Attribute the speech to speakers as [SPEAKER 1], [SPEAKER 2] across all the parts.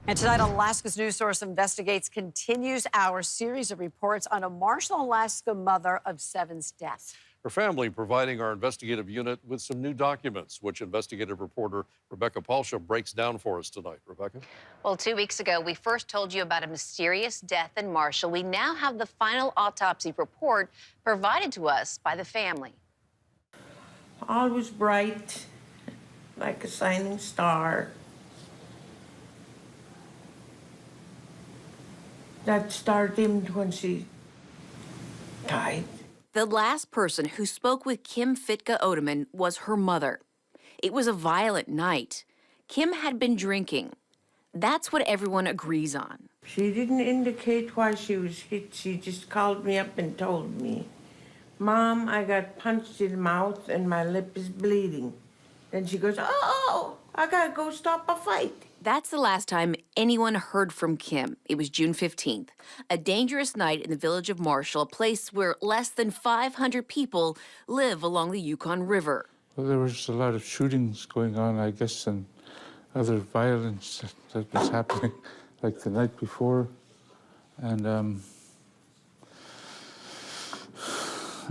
[SPEAKER 1] And tonight, Alaska's News Source Investigates continues our series of reports on a Marshall, Alaska mother of seven's death.
[SPEAKER 2] Her family providing our investigative unit with some new documents, which investigative reporter Rebecca Palsha breaks down for us tonight. Rebecca?
[SPEAKER 3] Well, 2 weeks ago, we first told you about a mysterious death in Marshall. We now have the final autopsy report provided to us by the family.
[SPEAKER 4] All was bright, like a shining star. That star dimmed when she died.
[SPEAKER 3] The last person who spoke with Kim Fitka O'Domin was her mother. It was a violent night. Kim had been drinking. That's what everyone agrees on.
[SPEAKER 4] She didn't indicate why she was hit. She just called me up and told me, "Mom, I got punched in the mouth and my lip is bleeding." Then she goes, "Oh, I gotta go stop a fight."
[SPEAKER 3] That's the last time anyone heard from Kim. It was June 15th, a dangerous night in the village of Marshall, a place where less than 500 people live along the Yukon River.
[SPEAKER 5] Well, there was a lot of shootings going on, I guess, and other violence that was happening, like the night before. And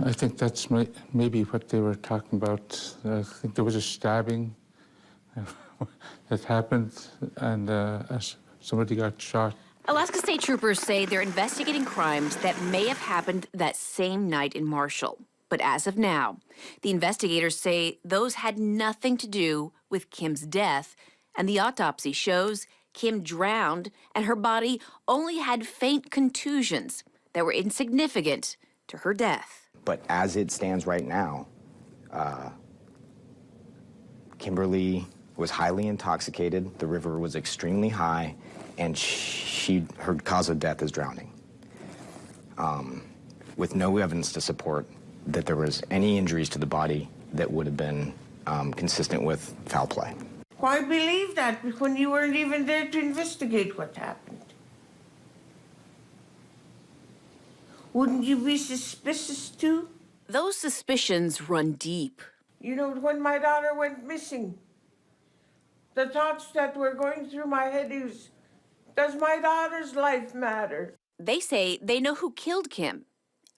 [SPEAKER 5] I think that's maybe what they were talking about. I think there was a stabbing that happened, and somebody got shot.
[SPEAKER 3] Alaska State Troopers say they're investigating crimes that may have happened that same night in Marshall. But as of now, the investigators say those had nothing to do with Kim's death, and the autopsy shows Kim drowned and her body only had faint contusions that were insignificant to her death.
[SPEAKER 6] But as it stands right now, Kimberly was highly intoxicated, the river was extremely high, and her cause of death is drowning. With no evidence to support that there was any injuries to the body that would have been consistent with foul play.
[SPEAKER 4] Why believe that when you weren't even there to investigate what happened? Wouldn't you be suspicious too?
[SPEAKER 3] Those suspicions run deep.
[SPEAKER 4] You know, when my daughter went missing, the thoughts that were going through my head is, does my daughter's life matter?
[SPEAKER 3] They say they know who killed Kim.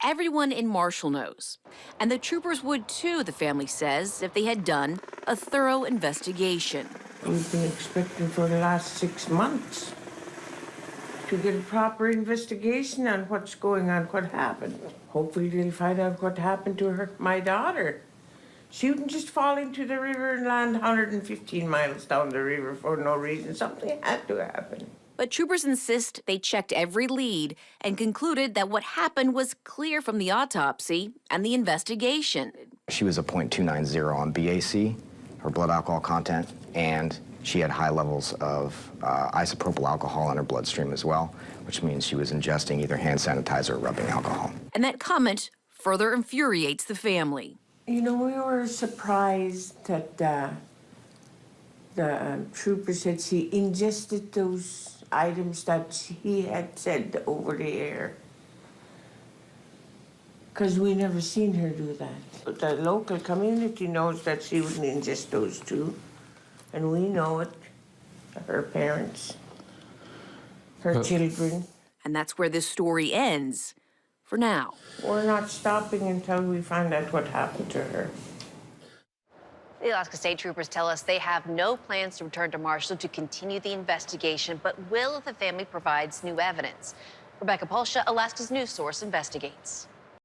[SPEAKER 3] Everyone in Marshall knows. And the troopers would too, the family says, if they had done a thorough investigation.
[SPEAKER 4] We've been expecting for the last 6 months to get a proper investigation on what's going on, what happened. Hopefully they'll find out what happened to her, my daughter. She wouldn't just fall into the river and land 115 miles down the river for no reason. Something had to happen.
[SPEAKER 3] But troopers insist they checked every lead and concluded that what happened was clear from the autopsy and the investigation.
[SPEAKER 6] She was a .290 on BAC, her blood alcohol content, and she had high levels of isopropyl alcohol in her bloodstream as well, which means she was ingesting either hand sanitizer or rubbing alcohol.
[SPEAKER 3] And that comment further infuriates the family.
[SPEAKER 4] You know, we were surprised that the trooper said she ingested those items that he had said over the air. Because we never seen her do that. But the local community knows that she wouldn't ingest those too. And we know it, her parents, her children.
[SPEAKER 3] And that's where this story ends. For now.
[SPEAKER 4] We're not stopping until we find out what happened to her.
[SPEAKER 3] The Alaska State Troopers tell us they have no plans to return to Marshall to continue the investigation, but will if the family provides new evidence. Rebecca Palsha, Alaska's News Source, investigates.